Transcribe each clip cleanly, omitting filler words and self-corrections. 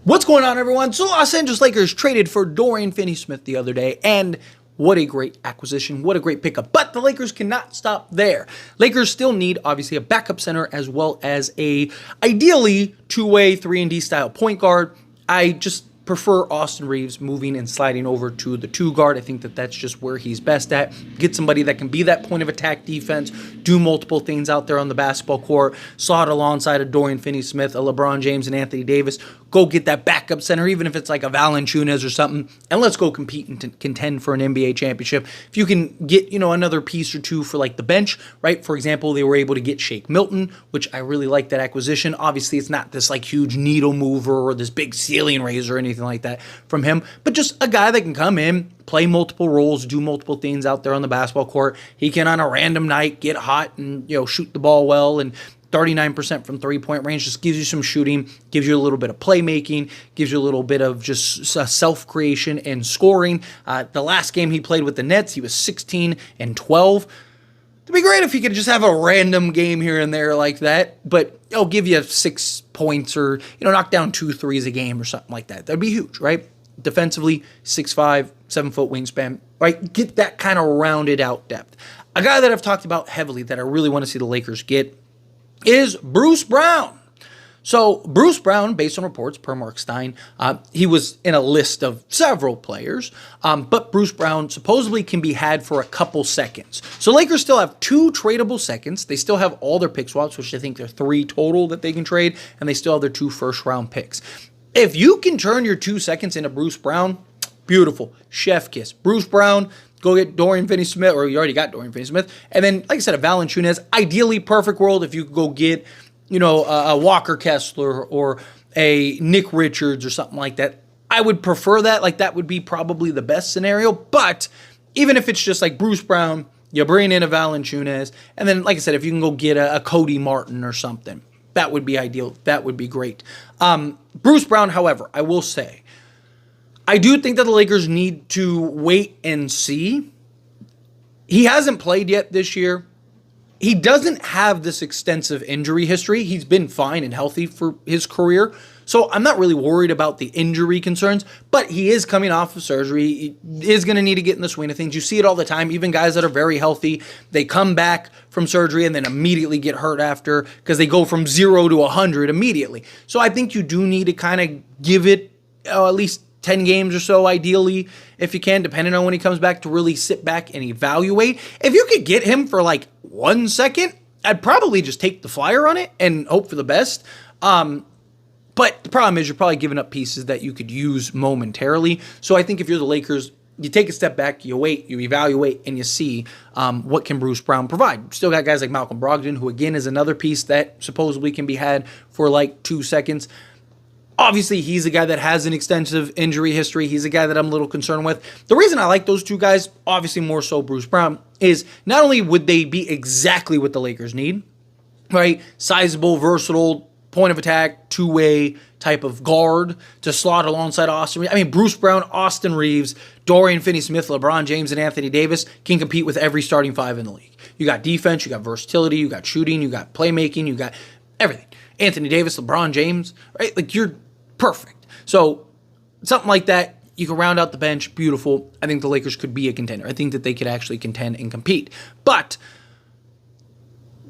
What's going on, everyone? So Los Angeles Lakers traded for Dorian Finney Smith the other day, and what a great acquisition, what a great pickup. But the Lakers cannot stop there. Lakers still need, obviously, a backup center as well as a, ideally, two-way 3-and-D style point guard. I just prefer Austin Reaves moving and sliding over to the 2 guard. I think that that's just where he's best at. Get somebody that can be that point of attack defense, do multiple things out there on the basketball court, slot alongside a Dorian Finney Smith, a LeBron James, and Anthony Davis. Go get that backup center, even if it's like a Valanciunas or something, and let's go compete and contend for an NBA championship. If you can get, another piece or two for like the bench, right? For example, they were able to get Shake Milton, which I really like that acquisition. Obviously, it's not this like huge needle mover or this big ceiling raiser or anything like that from him, but just a guy that can come in, play multiple roles, do multiple things out there on the basketball court. He can, on a random night, get hot and shoot the ball well, and 39% from three-point range just gives you some shooting, gives you a little bit of playmaking, gives you a little bit of just self-creation and scoring. The last game he played with the Nets, he was 16 and 12. It'd be great if he could just have a random game here and there like that, but it'll give you 6 points or, knock down 2 threes a game or something like that. That'd be huge, right? Defensively, 6'5", 7-foot wingspan, right? Get that kind of rounded out depth. A guy that I've talked about heavily that I really want to see the Lakers get is Bruce Brown. So Bruce Brown, based on reports per Mark Stein, he was in a list of several players, but Bruce Brown supposedly can be had for a couple seconds. So Lakers still have 2 tradable seconds. They still have all their pick swaps, which I think there are 3 total that they can trade, and they still have their 2 first-round picks. If you can turn your 2 seconds into Bruce Brown, beautiful. Chef kiss. Bruce Brown, go get Dorian Finney Smith, or you already got Dorian Finney Smith, and then, like I said, a Valanciunas. Ideally, perfect world if you could go get a Walker Kessler or a Nick Richards or something like that. I would prefer that. Like, that would be probably the best scenario. But even if it's just like Bruce Brown, you bring in a Valanciunas, and then, like I said, if you can go get a Cody Martin or something, that would be ideal. That would be great. Bruce Brown, however, I will say, I do think that the Lakers need to wait and see. He hasn't played yet this year. He doesn't have this extensive injury history. He's been fine and healthy for his career. So I'm not really worried about the injury concerns, but he is coming off of surgery. He is going to need to get in the swing of things. You see it all the time. Even guys that are very healthy, they come back from surgery and then immediately get hurt after because they go from 0 to 100 immediately. So I think you do need to kind of give it at least 10 games or so, ideally, if you can, depending on when he comes back, to really sit back and evaluate. If you could get him for like 1 second, I'd probably just take the flyer on it and hope for the best. But the problem is you're probably giving up pieces that you could use momentarily. So I think if you're the Lakers, you take a step back, you wait, you evaluate, and you see what can Bruce Brown provide. Still got guys like Malcolm Brogdon, who again is another piece that supposedly can be had for like 2 seconds. Obviously, he's a guy that has an extensive injury history. He's a guy that I'm a little concerned with. The reason I like those 2 guys, obviously more so Bruce Brown, is not only would they be exactly what the Lakers need, right? Sizable, versatile, point of attack, 2-way type of guard to slot alongside Austin Reaves. I mean, Bruce Brown, Austin Reaves, Dorian Finney Smith, LeBron James, and Anthony Davis can compete with every starting 5 in the league. You got defense, you got versatility, you got shooting, you got playmaking, you got everything. Anthony Davis, LeBron James, right? Like, you're perfect. So something like that, you can round out the bench. Beautiful. I think the Lakers could be a contender. I think that they could actually contend and compete. But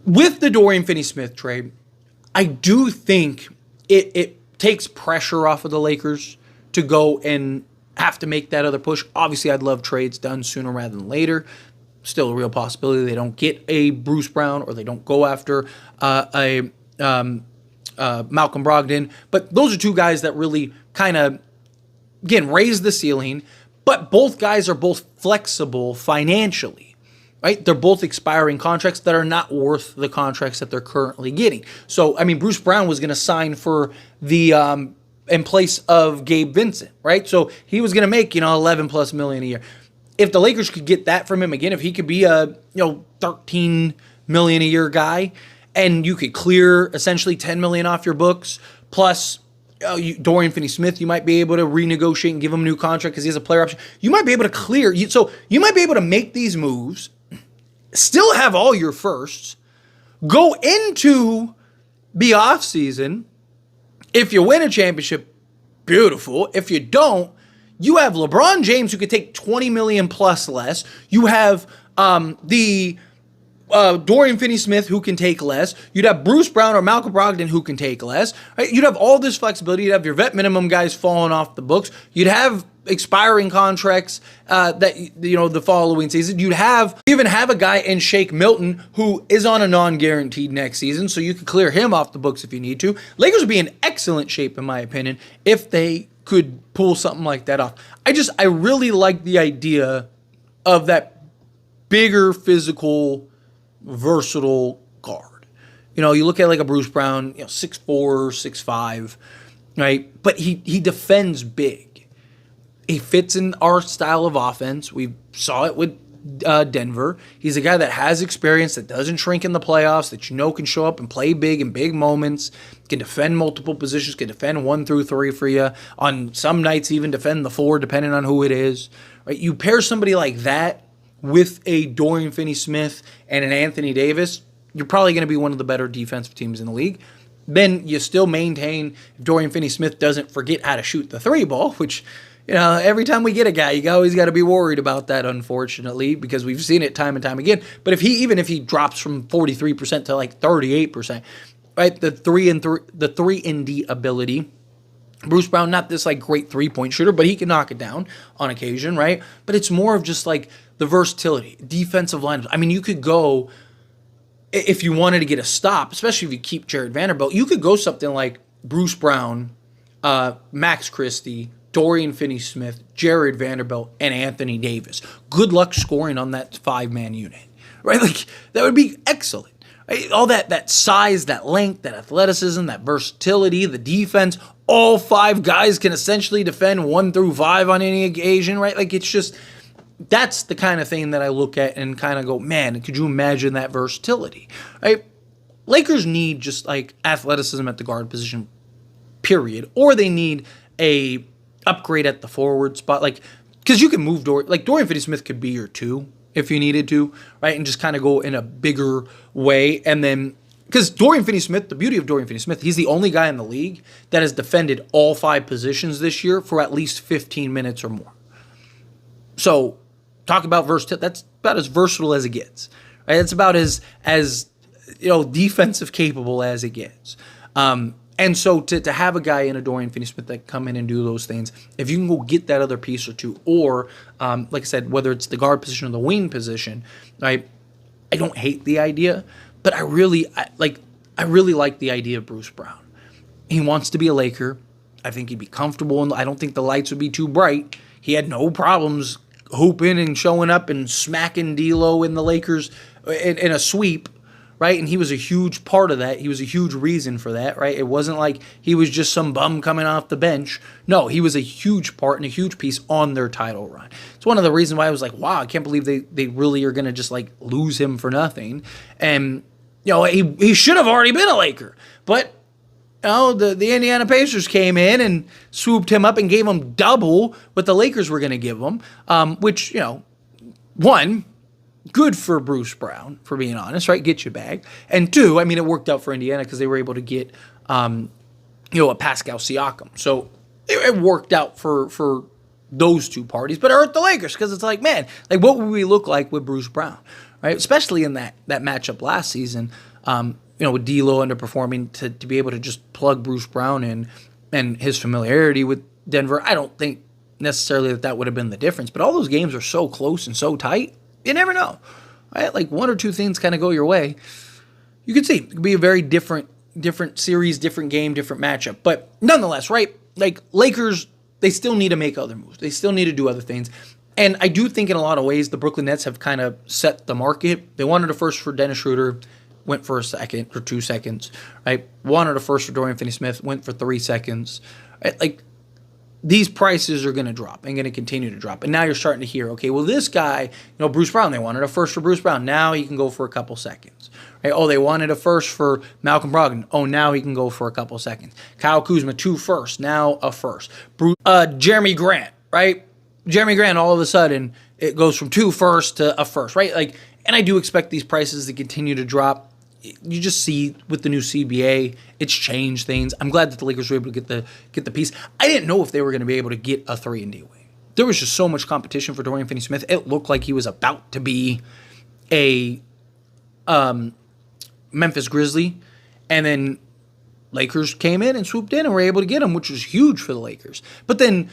with the Dorian Finney-Smith trade, I do think it takes pressure off of the Lakers to go and have to make that other push. Obviously, I'd love trades done sooner rather than later. Still a real possibility they don't get a Bruce Brown or they don't go after Malcolm Brogdon, but those are 2 guys that really kind of, again, raise the ceiling, but both guys are both flexible financially, right? They're both expiring contracts that are not worth the contracts that they're currently getting. So, I mean, Bruce Brown was going to sign for the, in place of Gabe Vincent, right? So he was going to make, $11+ million a year. If the Lakers could get that from him again, if he could be a, $13 million a year guy, and you could clear essentially $10 million off your books, plus Dorian Finney-Smith, you might be able to renegotiate and give him a new contract because he has a player option. You might be able to clear. So you might be able to make these moves, still have all your firsts, go into the offseason. If you win a championship, beautiful. If you don't, you have LeBron James who could take 20 million plus less. You have the Dorian Finney Smith who can take less. You'd have Bruce Brown or Malcolm Brogdon who can take less. Right? You'd have all this flexibility. You'd have your vet minimum guys falling off the books. You'd have expiring contracts that the following season. You'd even have a guy in Shake Milton who is on a non-guaranteed next season, so you could clear him off the books if you need to. Lakers would be in excellent shape, in my opinion, if they could pull something like that off. I really like the idea of that bigger, physical, versatile guard. You look at like a Bruce Brown, 6'4", 6'5", right? But he defends big. He fits in our style of offense. We saw it with Denver. He's a guy that has experience, that doesn't shrink in the playoffs, that can show up and play big in big moments, can defend multiple positions, can defend 1 through 3 for you. On some nights, even defend the 4, depending on who it is. Right? You pair somebody like that with a Dorian Finney-Smith and an Anthony Davis, you're probably going to be one of the better defensive teams in the league. Then you still maintain if Dorian Finney-Smith doesn't forget how to shoot the 3 ball, which, every time we get a guy, you always got to be worried about that, unfortunately, because we've seen it time and time again. But if he drops from 43% to like 38%, right, the 3-and-D ability. Bruce Brown, not this like great 3-point shooter, but he can knock it down on occasion, right? But it's more of just like the versatility, defensive lineups. I mean, you could go, if you wanted to get a stop, especially if you keep Jared Vanderbilt, you could go something like Bruce Brown, Max Christie, Dorian Finney-Smith, Jared Vanderbilt, and Anthony Davis. Good luck scoring on that 5-man unit, right? Like, that would be excellent. Right? All that size, that length, that athleticism, that versatility, the defense, all 5 guys can essentially defend 1 through 5 on any occasion, right? Like, it's just, that's the kind of thing that I look at and kind of go, man, could you imagine that versatility, right? Lakers need just like athleticism at the guard position, period. Or they need a upgrade at the forward spot, like, because you can move Dorian Finney-Smith could be your 2 if you needed to, right, and just kind of go in a bigger way, and then because Dorian Finney-Smith, the beauty of Dorian Finney-Smith, he's the only guy in the league that has defended all 5 positions this year for at least 15 minutes or more. So, talk about versatility. That's about as versatile as it gets, right? It's about as defensive capable as it gets. And so to have a guy in a Dorian Finney-Smith that come in and do those things, if you can go get that other piece or 2, or like I said, whether it's the guard position or the wing position, right? I don't hate the idea, but I really like the idea of Bruce Brown. He wants to be a Laker. I think he'd be comfortable, and I don't think the lights would be too bright. He had no problems hooping and showing up and smacking D'Lo in the Lakers in a sweep. Right, and he was a huge part of that. He was a huge reason for that, right? It wasn't like he was just some bum coming off the bench. No, he was a huge part and a huge piece on their title run. It's one of the reasons why I was like, wow, I can't believe they really are going to just like lose him for nothing. And, he should have already been a Laker. But, the Indiana Pacers came in and swooped him up and gave him double what the Lakers were going to give him, which, one, good for Bruce Brown, for being honest, right? Get you back. And 2, it worked out for Indiana because they were able to get, a Pascal Siakam. So it worked out for those 2 parties, but it hurt the Lakers because it's like, man, like what would we look like with Bruce Brown, right? Especially in that matchup last season, with D'Lo underperforming to be able to just plug Bruce Brown in and his familiarity with Denver. I don't think necessarily that would have been the difference, but all those games are so close and so tight. You never know, right? Like 1 or 2 things kind of go your way. You can see it could be a very different series, different game, different matchup. But nonetheless, right? Like Lakers, they still need to make other moves. They still need to do other things. And I do think in a lot of ways the Brooklyn Nets have kind of set the market. They wanted a first for Dennis Schroeder, went for a second or 2 seconds, right? Wanted a first for Dorian Finney-Smith, went for 3 seconds. Right? Like, these prices are going to drop and going to continue to drop. And now you're starting to hear, okay, well, this guy, Bruce Brown, they wanted a first for Bruce Brown. Now he can go for a couple seconds. Right? Oh, they wanted a first for Malcolm Brogdon. Oh, now he can go for a couple seconds. Kyle Kuzma, 2 firsts. Now a first. Jeremy Grant, right? Jeremy Grant, all of a sudden, it goes from 2 firsts to a first, right? Like, and I do expect these prices to continue to drop. you just see with the new CBA, it's changed things. I'm glad that the Lakers were able to get the piece. I didn't know if they were going to be able to get a 3-and-D wing. There was just so much competition for Dorian Finney Smith. It looked like he was about to be a Memphis Grizzly, and then Lakers came in and swooped in and were able to get him, which was huge for the Lakers. But then,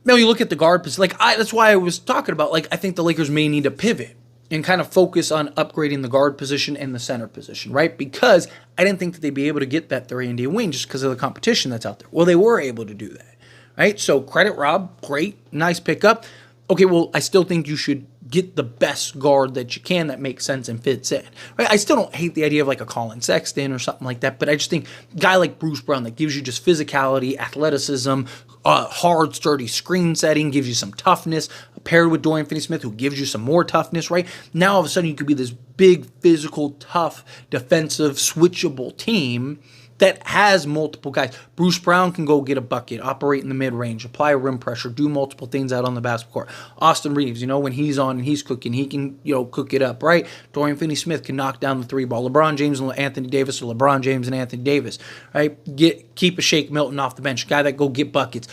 you look at the guard position. That's why I was talking about. I think the Lakers may need to pivot and kind of focus on upgrading the guard position and the center position, right? Because I didn't think that they'd be able to get that 3-and-D wing just because of the competition that's out there. Well, they were able to do that, right? So credit Rob, great, nice pickup. Okay, well, I still think you should get the best guard that you can that makes sense and fits in. Right? I still don't hate the idea of a Colin Sexton or something like that, but I just think a guy like Bruce Brown that gives you just physicality, athleticism, hard, sturdy screen setting, gives you some toughness, paired with Dorian Finney Smith, who gives you some more toughness, right? Now, all of a sudden, you could be this big, physical, tough, defensive, switchable team that has multiple guys. Bruce Brown can go get a bucket, operate in the mid-range, apply rim pressure, do multiple things out on the basketball court. Austin Reeves, when he's on and he's cooking, he can, cook it up, right? Dorian Finney-Smith can knock down the 3 ball. LeBron James and Anthony Davis, or LeBron James and Anthony Davis, right? Keep a Shake Milton off the bench, a guy that go get buckets.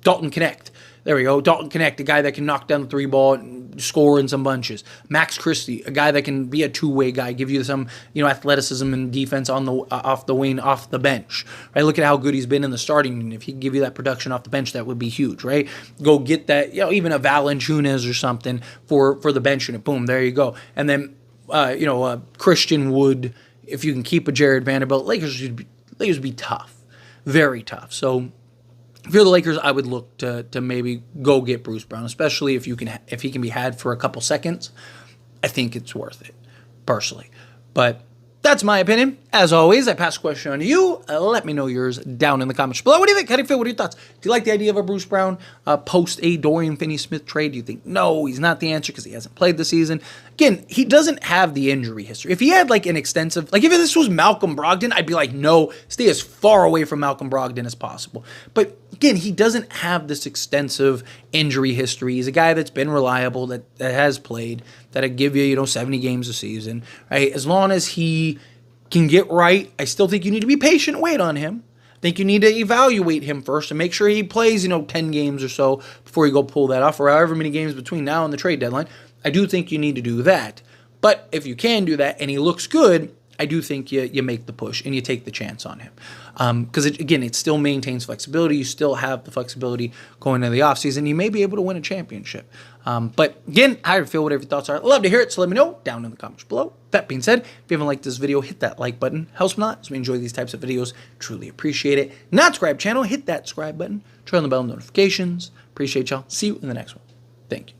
Dalton Connect. There we go. Dalton Connect, a guy that can knock down the 3 ball and score in some bunches. Max Christie, a guy that can be a two-way guy, give you some, athleticism and defense on the off the wing, off the bench. Right? Look at how good he's been in the starting unit. If he can give you that production off the bench, that would be huge, right? Go get that, even a Valanciunas or something for the bench unit. Boom, there you go. And then, Christian Wood, if you can keep a Jared Vanderbilt, Lakers would be tough, very tough. So, if you're the Lakers, I would look to maybe go get Bruce Brown, especially if he can be had for a couple seconds. I think it's worth it, personally. But that's my opinion. As always, I pass the question on to you. Let me know yours down in the comments below. What do you think? How do you feel? What are your thoughts? Do you like the idea of a Bruce Brown post a Dorian Finney-Smith trade? Do you think, no, he's not the answer because he hasn't played the season? Again, he doesn't have the injury history. If he had an extensive, if this was Malcolm Brogdon, I'd be like, no, stay as far away from Malcolm Brogdon as possible. But again, he doesn't have this extensive injury history. He's a guy that's been reliable, that has played, that'll give you, 70 games a season, right? As long as he can get right, I still think you need to be patient, wait on him. I think you need to evaluate him first and make sure he plays, 10 games or so before you go pull that off, or however many games between now and the trade deadline. I do think you need to do that. But if you can do that and he looks good, I do think you make the push and you take the chance on him. Because, it still maintains flexibility. You still have the flexibility going into the offseason. You may be able to win a championship. But, again, how do you feel? Whatever your thoughts are. I'd love to hear it, so let me know down in the comments below. That being said, if you haven't liked this video, hit that like button. Helps me a lot as we enjoy these types of videos. Truly appreciate it. Not subscribe channel, hit that subscribe button. Turn on the bell notifications. Appreciate y'all. See you in the next one. Thank you.